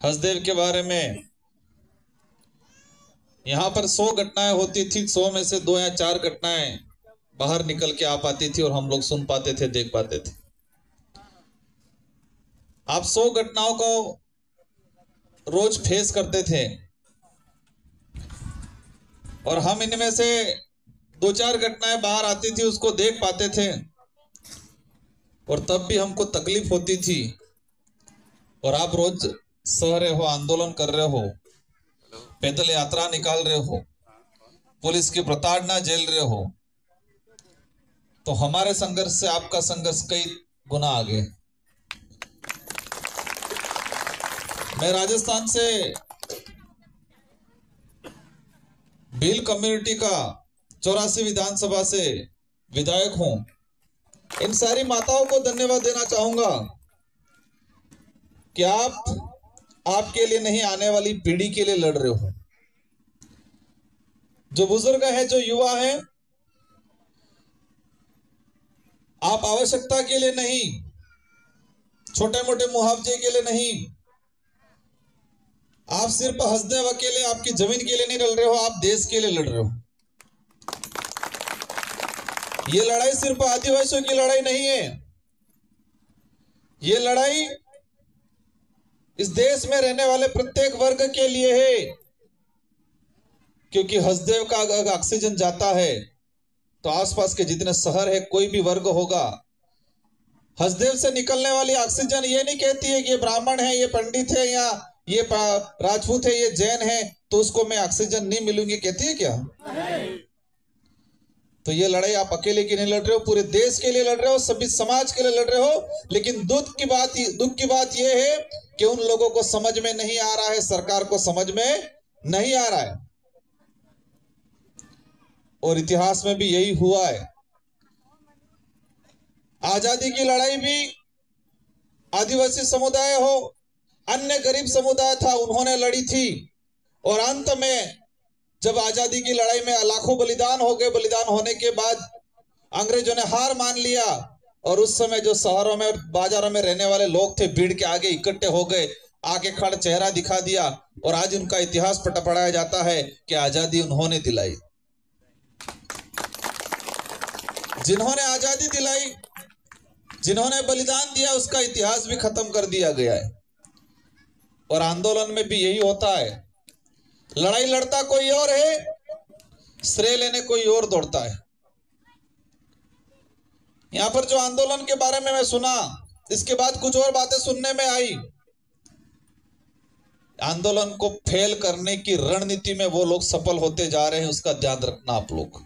हसदेव के बारे में यहाँ पर 100 घटनाएं होती थी, 100 में से 2 या 4 घटनाएं बाहर निकल के आ पाती थी और हम लोग सुन पाते थे, देख पाते थे। आप 100 घटनाओं को रोज फेस करते थे और हम इनमें से 2-4 घटनाएं बाहर आती थी, उसको देख पाते थे और तब भी हमको तकलीफ होती थी। और आप रोज सह रहे हो, आंदोलन कर रहे हो, पैदल यात्रा निकाल रहे हो, पुलिस की प्रताड़ना झेल रहे हो, तो हमारे संघर्ष से आपका संघर्ष कई गुना आगे। मैं राजस्थान से भील कम्युनिटी का 84 विधानसभा से विधायक हूं। इन सारी माताओं को धन्यवाद देना चाहूंगा कि आप आपके लिए नहीं, आने वाली पीढ़ी के लिए लड़ रहे हो। जो बुजुर्ग हैं, जो युवा हैं, आप आवश्यकता के लिए नहीं, छोटे मोटे मुआवजे के लिए नहीं, आप सिर्फ हसदेव अकेले आपकी जमीन के लिए नहीं लड़ रहे हो, आप देश के लिए लड़ रहे हो। ये लड़ाई सिर्फ आदिवासियों की लड़ाई नहीं है, ये लड़ाई इस देश में रहने वाले प्रत्येक वर्ग के लिए है। क्योंकि हसदेव का अगर ऑक्सीजन जाता है तो आसपास के जितने शहर है, कोई भी वर्ग होगा, हसदेव से निकलने वाली ऑक्सीजन ये नहीं कहती है कि ये ब्राह्मण है, ये पंडित है, या ये राजपूत है, ये जैन है, तो उसको मैं ऑक्सीजन नहीं मिलूंगी, कहती है क्या? तो ये लड़ाई आप अकेले की नहीं लड़ रहे हो, पूरे देश के लिए लड़ रहे हो, सभी समाज के लिए लड़ रहे हो। लेकिन दुख की बात यह है कि उन लोगों को समझ में नहीं आ रहा है, सरकार को समझ में नहीं आ रहा है। और इतिहास में भी यही हुआ है। आजादी की लड़ाई भी आदिवासी समुदाय हो, अन्य गरीब समुदाय था, उन्होंने लड़ी थी। और अंत में जब आजादी की लड़ाई में लाखों बलिदान हो गए, बलिदान होने के बाद अंग्रेजों ने हार मान लिया और उस समय जो शहरों में बाजारों में रहने वाले लोग थे, भीड़ के आगे इकट्ठे हो गए, आगे खड़ा चेहरा दिखा दिया और आज उनका इतिहास पढ़ाया जाता है कि आजादी उन्होंने दिलाई। जिन्होंने आजादी दिलाई, जिन्होंने बलिदान दिया, उसका इतिहास भी खत्म कर दिया गया है। और आंदोलन में भी यही होता है, लड़ाई लड़ता कोई और है, श्रेय लेने कोई और दौड़ता है। यहां पर जो आंदोलन के बारे में मैं सुना, इसके बाद कुछ और बातें सुनने में आई। आंदोलन को फेल करने की रणनीति में वो लोग सफल होते जा रहे हैं, उसका ध्यान रखना आप लोग।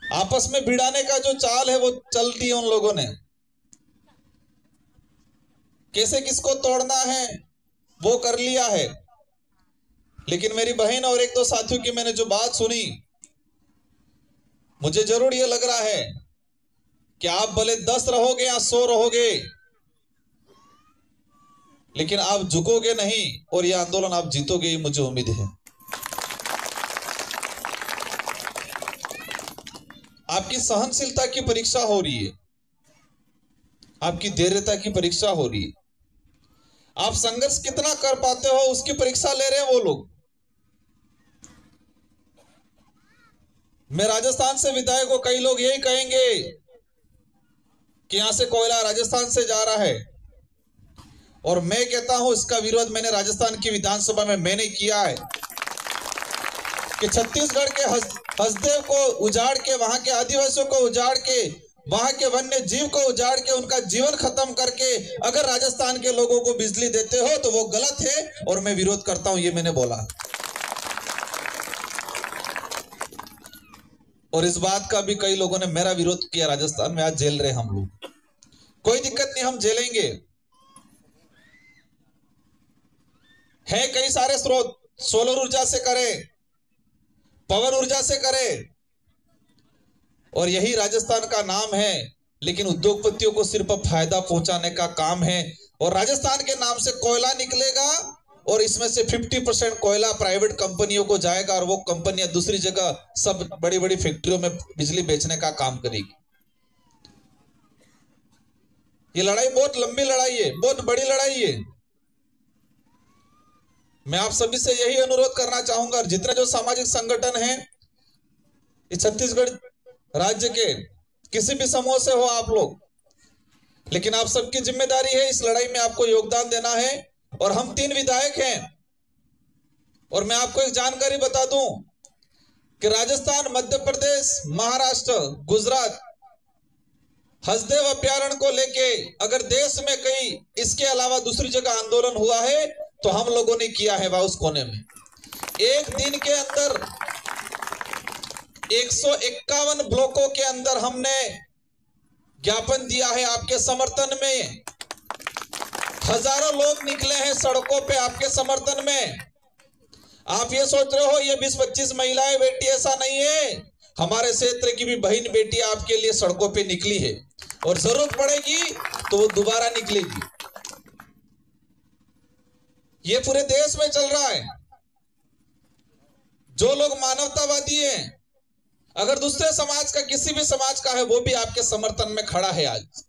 आपस में भिड़ाने का जो चाल है वो चल दी है उन लोगों ने, कैसे किसको तोड़ना है वो कर लिया है। लेकिन मेरी बहन और 1-2 साथियों की मैंने जो बात सुनी, मुझे जरूर ये लग रहा है कि आप भले 10 रहोगे या 100 रहोगे, लेकिन आप झुकोगे नहीं और यह आंदोलन आप जीतोगे, ये मुझे उम्मीद है। आपकी सहनशीलता की परीक्षा हो रही है, आपकी धैर्यता की परीक्षा हो रही है, आप संघर्ष कितना कर पाते हो उसकी परीक्षा ले रहे हैं वो लोग। मैं राजस्थान से विधायक हूं, कई लोग यही कहेंगे कि यहां से कोयला राजस्थान से जा रहा है, और मैं कहता हूं इसका विरोध मैंने राजस्थान की विधानसभा में मैंने किया है कि छत्तीसगढ़ के हसदेव को उजाड़ के, वहां के आदिवासियों को उजाड़ के, वहां के वन्य जीव को उजाड़ के, उनका जीवन खत्म करके अगर राजस्थान के लोगों को बिजली देते हो तो वो गलत है और मैं विरोध करता हूं, ये मैंने बोला। और इस बात का भी कई लोगों ने मेरा विरोध किया, राजस्थान में आज झेल रहे हम लोग। कोई दिक्कत नहीं, हम झेलेंगे। है कई सारे स्रोत, सोलर ऊर्जा से करें, पवन ऊर्जा से करें, और यही राजस्थान का नाम है। लेकिन उद्योगपतियों को सिर्फ फायदा पहुंचाने का काम है। और राजस्थान के नाम से कोयला निकलेगा और इसमें से 50% कोयला प्राइवेट कंपनियों को जाएगा और वो कंपनियां दूसरी जगह सब बड़ी बड़ी फैक्ट्रियों में बिजली बेचने का काम करेगी। ये लड़ाई बहुत लंबी लड़ाई है, बहुत बड़ी लड़ाई है। मैं आप सभी से यही अनुरोध करना चाहूंगा, जितने जो सामाजिक संगठन हैं इस छत्तीसगढ़ राज्य के, किसी भी समूह से हो आप लोग, लेकिन आप सबकी जिम्मेदारी है इस लड़ाई में आपको योगदान देना है। और हम 3 विधायक हैं। और मैं आपको एक जानकारी बता दूं कि राजस्थान, मध्य प्रदेश, महाराष्ट्र, गुजरात हसदेव अभ्यारण्य को लेके अगर देश में कहीं इसके अलावा दूसरी जगह आंदोलन हुआ है तो हम लोगों ने किया है। वह उस कोने में एक दिन के अंदर 151 ब्लॉकों के अंदर हमने ज्ञापन दिया है आपके समर्थन में। हजारों लोग निकले हैं सड़कों पे आपके समर्थन में। आप ये सोच रहे हो ये 20-25 महिलाएं बेटी, ऐसा नहीं है। हमारे क्षेत्र की भी बहन बेटी आपके लिए सड़कों पे निकली है और जरूरत पड़ेगी तो वो दोबारा निकलेगी। ये पूरे देश में चल रहा है। जो लोग मानवतावादी हैं, अगर दूसरे समाज का, किसी भी समाज का है, वो भी आपके समर्थन में खड़ा है आज।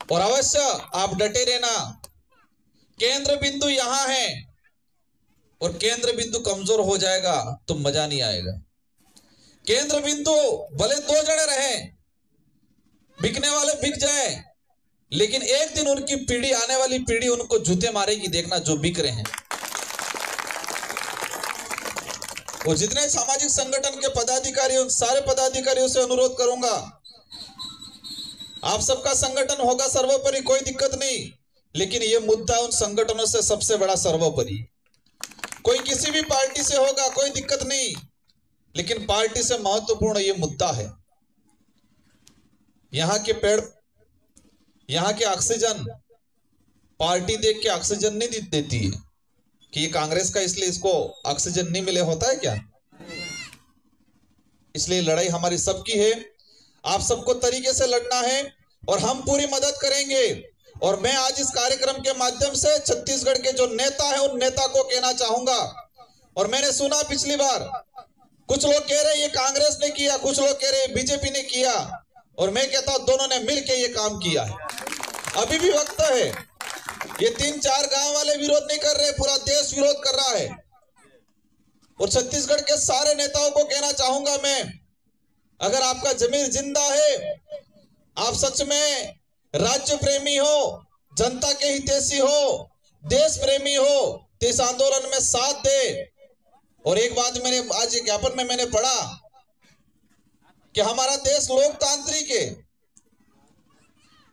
और अवश्य आप डटे रहना। केंद्र बिंदु यहां है और केंद्र बिंदु कमजोर हो जाएगा तो मजा नहीं आएगा। केंद्र बिंदु भले 2 जने रहे, बिकने वाले बिक जाए, लेकिन एक दिन उनकी पीढ़ी, आने वाली पीढ़ी उनको जूते मारेगी, देखना जो बिक रहे हैं। और जितने सामाजिक संगठन के पदाधिकारी, उन सारे पदाधिकारियों से अनुरोध करूंगा, आप सबका संगठन होगा सर्वोपरि, कोई दिक्कत नहीं, लेकिन यह मुद्दा उन संगठनों से सबसे बड़ा सर्वोपरि। कोई किसी भी पार्टी से होगा, कोई दिक्कत नहीं, लेकिन पार्टी से महत्वपूर्ण यह मुद्दा है। यहां के पेड़, यहां के ऑक्सीजन पार्टी देख के ऑक्सीजन नहीं देती है कि ये कांग्रेस का इसलिए इसको ऑक्सीजन नहीं मिले, होता है क्या? इसलिए लड़ाई हमारी सबकी है। आप सबको तरीके से लड़ना है और हम पूरी मदद करेंगे। और मैं आज इस कार्यक्रम के माध्यम से छत्तीसगढ़ के जो नेता हैं उन नेता को कहना चाहूंगा, और मैंने सुना पिछली बार कुछ लोग कह रहे ये कांग्रेस ने किया, कुछ लोग कह रहे बीजेपी ने किया, और मैं कहता हूं दोनों ने मिलकर ये काम किया है। अभी भी वक्त है। ये 3-4 गांव वाले विरोध नहीं कर रहे, पूरा देश विरोध कर रहा है। और छत्तीसगढ़ के सारे नेताओं को कहना चाहूंगा मैं, अगर आपका जमीर जिंदा है, आप सच में राज्य प्रेमी हो, जनता के हितैषी हो, देश प्रेमी हो, तो इस आंदोलन में साथ दे। और एक बात मैंने आज ज्ञापन में मैंने पढ़ा कि हमारा देश लोकतांत्रिक है,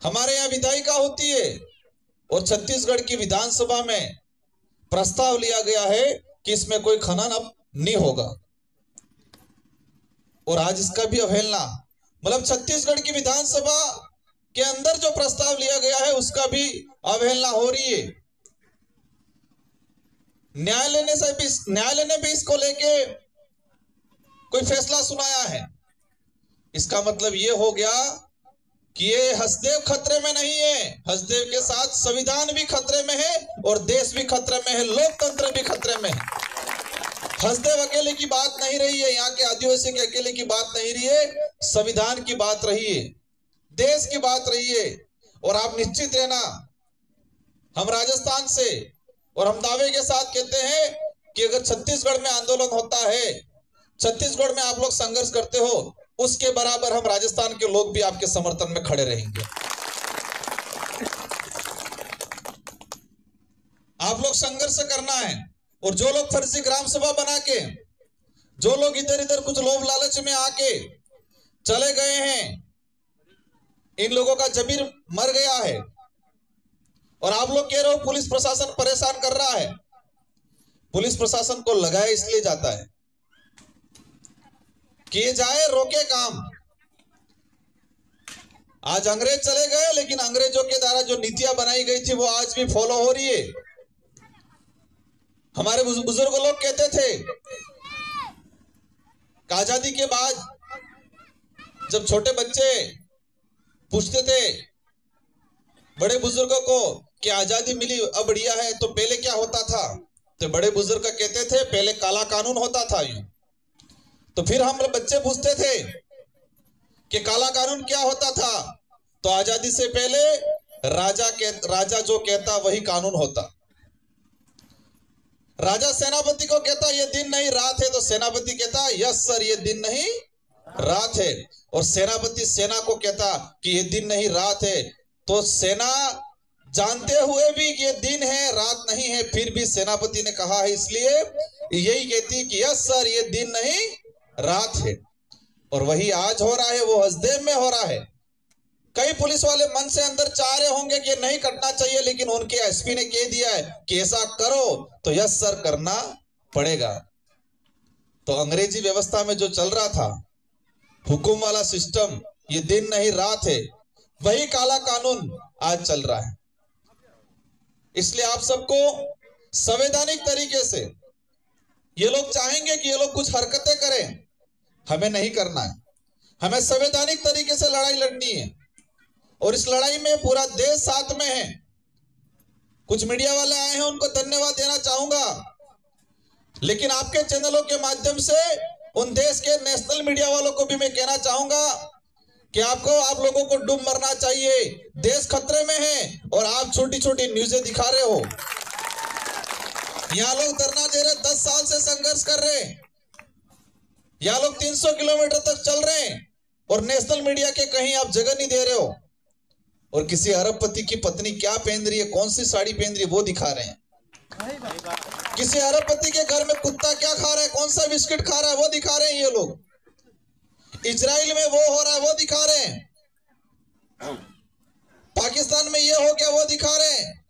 हमारे यहाँ विधायिका होती है, और छत्तीसगढ़ की विधानसभा में प्रस्ताव लिया गया है कि इसमें कोई खनन अब नहीं होगा। और आज इसका भी अवहेलना, मतलब छत्तीसगढ़ की विधानसभा के अंदर जो प्रस्ताव लिया गया है उसका भी अवहेलना हो रही है। न्यायालय ने भी इसको लेके कोई फैसला सुनाया है। इसका मतलब ये हो गया कि ये हसदेव खतरे में नहीं है, हसदेव के साथ संविधान भी खतरे में है और देश भी खतरे में है, लोकतंत्र भी खतरे में है। हसदेव अकेले की बात नहीं रही है, यहाँ के आदिवासी के अकेले की बात नहीं रही है, संविधान की बात रही है, देश की बात रही है। और आप निश्चित रहना, हम राजस्थान से और हम दावे के साथ कहते हैं कि अगर छत्तीसगढ़ में आंदोलन होता है, छत्तीसगढ़ में आप लोग संघर्ष करते हो, उसके बराबर हम राजस्थान के लोग भी आपके समर्थन में खड़े रहेंगे। आप लोग संघर्ष करना है। और जो लोग फर्जी ग्राम सभा बना के, जो लोग इधर इधर कुछ लोभ लालच में आके चले गए हैं, इन लोगों का जमीर मर गया है। और आप लोग कह रहे हो पुलिस प्रशासन परेशान कर रहा है। पुलिस प्रशासन को लगाया इसलिए जाता है कि ये जाए रोके काम। आज अंग्रेज चले गए, लेकिन अंग्रेजों के द्वारा जो नीतियां बनाई गई थी वो आज भी फॉलो हो रही है। हमारे बुजुर्ग लोग कहते थे कि आजादी के बाद जब छोटे बच्चे पूछते थे बड़े बुजुर्गों को कि आजादी मिली अब बढ़िया है, तो पहले क्या होता था, तो बड़े बुजुर्ग कहते थे पहले काला कानून होता था। यूं तो फिर हम बच्चे पूछते थे कि काला कानून क्या होता था, तो आजादी से पहले राजा जो कहता वही कानून होता। राजा सेनापति को कहता ये दिन नहीं रात है, तो सेनापति कहता यस सर ये दिन नहीं रात है। और सेनापति सेना को कहता कि ये दिन नहीं रात है, तो सेना जानते हुए भी कि ये दिन है रात नहीं है, फिर भी सेनापति ने कहा है, इसलिए यही कहती कि यस सर ये दिन नहीं रात है। और वही आज हो रहा है, वो हसदेव में हो रहा है। कई पुलिस वाले मन से अंदर चाह रहे होंगे कि नहीं करना चाहिए, लेकिन उनके एसपी ने कह दिया है कि ऐसा करो तो यस सर करना पड़ेगा। तो अंग्रेजी व्यवस्था में जो चल रहा था हुकुम वाला सिस्टम, ये दिन नहीं रात है, वही काला कानून आज चल रहा है। इसलिए आप सबको संवैधानिक तरीके से, ये लोग चाहेंगे कि ये लोग कुछ हरकतें करें, हमें नहीं करना है। हमें संवैधानिक तरीके से लड़ाई लड़नी है, और इस लड़ाई में पूरा देश साथ में है। कुछ मीडिया वाले आए हैं, उनको धन्यवाद देना चाहूंगा, लेकिन आपके चैनलों के माध्यम से उन देश के नेशनल मीडिया वालों को भी मैं कहना चाहूंगा कि आप लोगों को डूब मरना चाहिए। देश खतरे में है और आप छोटी छोटी न्यूज़ें दिखा रहे हो। यहाँ लोग धरना दे रहे, 10 साल से संघर्ष कर रहे हैं, यहाँ लोग 300 किलोमीटर तक चल रहे हैं, और नेशनल मीडिया के कहीं आप जगह नहीं दे रहे हो। और किसी अरबपति की पत्नी क्या पहन रही है, कौन सी साड़ी पहन रही है, वो दिखा रहे हैं। किसी अरबपति के घर में कुत्ता क्या खा रहा है, कौन सा बिस्किट खा रहा है, वो दिखा रहे हैं ये लोग। इजराइल में वो हो रहा है, वो दिखा रहे हैं। पाकिस्तान में ये हो गया, वो दिखा रहे हैं।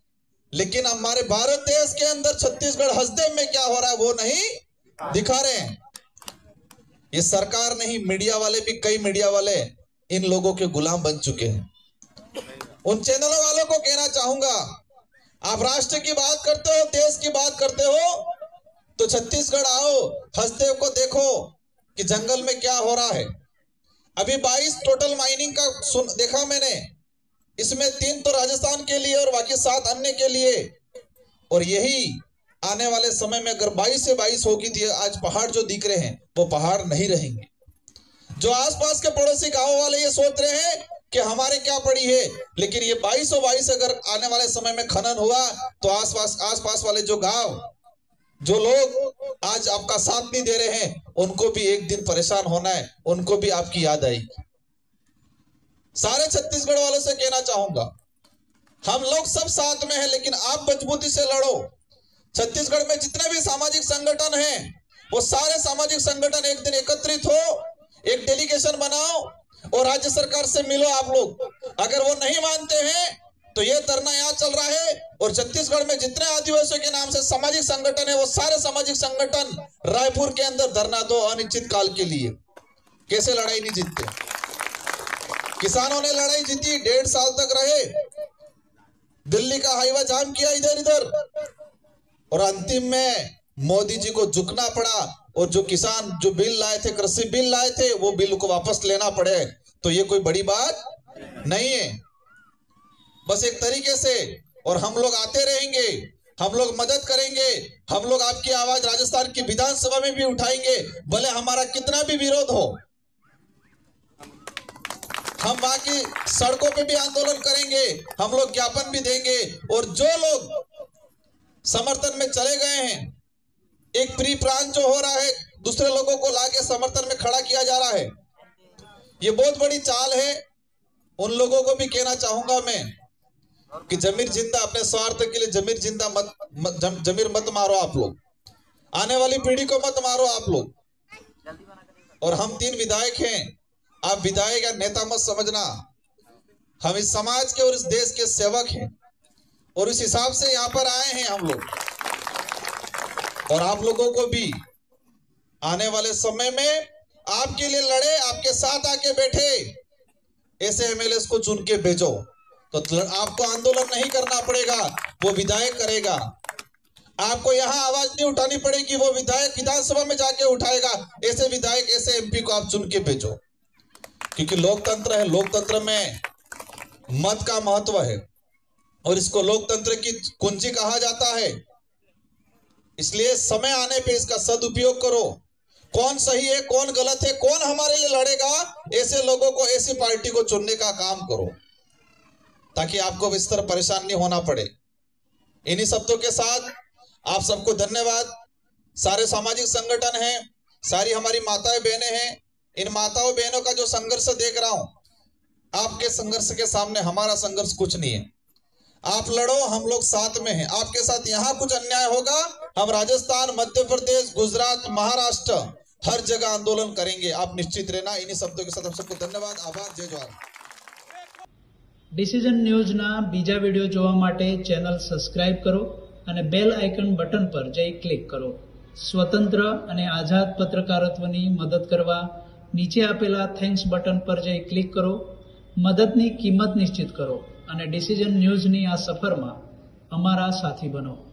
लेकिन हमारे भारत देश के अंदर छत्तीसगढ़ हसदेव में क्या हो रहा है, वो नहीं दिखा रहे हैं। ये सरकार नहीं, मीडिया वाले भी, कई मीडिया वाले इन लोगों के गुलाम बन चुके हैं। उन चैनलों वालों को कहना चाहूंगा, आप राष्ट्र की बात करते हो, देश की बात करते हो, तो छत्तीसगढ़ आओ, हसदेव को देखो कि जंगल में क्या हो रहा है। अभी 22 टोटल माइनिंग का देखा मैंने, इसमें 3 तो राजस्थान के लिए और बाकी 7 अन्य के लिए। और यही आने वाले समय में अगर 22 से 22 होगी तो आज पहाड़ जो दिख रहे हैं वो पहाड़ नहीं रहेंगे। जो आसपास के पड़ोसी गांव वाले ये सोच रहे हैं कि हमारे क्या पड़ी है, लेकिन ये 22 अगर आने वाले समय में खनन हुआ तो आसपास वाले जो गांव, जो लोग आज आपका साथ नहीं दे रहे हैं, उनको भी एक दिन परेशान होना है, उनको भी आपकी याद आएगी। सारे छत्तीसगढ़ वालों से कहना चाहूंगा, हम लोग सब साथ में हैं, लेकिन आप मजबूती से लड़ो। छत्तीसगढ़ में जितने भी सामाजिक संगठन हैं, वो सारे सामाजिक संगठन एक दिन एकत्रित हो, एक डेलीगेशन बनाओ और राज्य सरकार से मिलो आप लोग। अगर वो नहीं मानते हैं तो ये धरना यहाँ चल रहा है, और छत्तीसगढ़ में जितने आदिवासियों के नाम से सामाजिक संगठन है, वो सारे सामाजिक संगठन रायपुर के अंदर धरना दो अनिश्चित काल के लिए। कैसे लड़ाई नहीं जीतते? किसानों ने लड़ाई जीती, 1.5 साल तक रहे, दिल्ली का हाईवा जाम किया इधर इधर, और अंतिम में मोदी जी को झुकना पड़ा, और जो किसान जो बिल लाए थे, कृषि बिल लाए थे, वो बिल को वापस लेना पड़े। तो ये कोई बड़ी बात नहीं है, बस एक तरीके से। और हम लोग आते रहेंगे, हम लोग मदद करेंगे, हम लोग आपकी आवाज राजस्थान की विधानसभा में भी उठाएंगे, भले हमारा कितना भी विरोध हो। हम वहां की सड़कों पे भी आंदोलन करेंगे, हम लोग ज्ञापन भी देंगे। और जो लोग समर्थन में चले गए हैं, एक प्री प्लान जो हो रहा है, दूसरे लोगों को लाके समर्थन में खड़ा किया जा रहा है, ये बहुत बड़ी चाल है। उन लोगों को भी कहना चाहूंगा मैं कि जमीर जिंदा, अपने स्वार्थ के लिए जमीर जिंदा जमीर मत मारो आप लोग, आने वाली पीढ़ी को मत मारो आप लोग। और हम 3 विधायक हैं, आप विधायक या नेता मत समझना, हम इस समाज के और इस देश के सेवक हैं, और इस हिसाब से यहाँ पर आए हैं हम लोग। और आप लोगों को भी आने वाले समय में आपके लिए लड़े, आपके साथ आके बैठे, ऐसे एमएलए को चुन के भेजो, तो आपको आंदोलन नहीं करना पड़ेगा, वो विधायक करेगा। आपको यहाँ आवाज नहीं उठानी पड़ेगी, वो विधायक विधानसभा में जाके उठाएगा। ऐसे विधायक, ऐसे एमपी को आप चुन के भेजो, क्योंकि लोकतंत्र है, लोकतंत्र में मत का महत्व है, और इसको लोकतंत्र की कुंजी कहा जाता है। इसलिए समय आने पे इसका सदुपयोग करो। कौन सही है, कौन गलत है, कौन हमारे लिए लड़ेगा, ऐसे लोगों को, ऐसी पार्टी को चुनने का काम करो। ताकि आपको इस तरह परेशान नहीं होना पड़े। इन्हीं शब्दों के साथ आप सबको धन्यवाद। सारे सामाजिक संगठन हैं, सारी हमारी माताएं बहनें हैं, इन माताओं बहनों का जो संघर्ष देख रहा हूं, आपके संघर्ष के सामने हमारा संघर्ष कुछ नहीं है। आप लड़ो, हम लोग साथ में हैं। आपके साथ यहाँ कुछ अन्याय होगा, हम राजस्थान, मध्य प्रदेश, गुजरात, महाराष्ट्र हर जगह आंदोलन करेंगे, आप निश्चित रहना। इन्हीं शब्दों के साथ आप सबको धन्यवाद, आभार, जय जवाहर। ડિસિઝન ન્યૂઝના બીજા વિડિયો જોવા માટે ચેનલ સબસ્ક્રાઇબ કરો અને બેલ આઇકન બટન પર જઈ ક્લિક કરો। સ્વતંત્ર અને આઝાદ પત્રકારત્વની મદદ કરવા નીચે આપેલા થેન્ક્સ બટન પર જઈ ક્લિક કરો। મદદની કિંમત નિશ્ચિત કરો અને ડિસિઝન ન્યૂઝની આ સફરમાં અમારા સાથી બનો।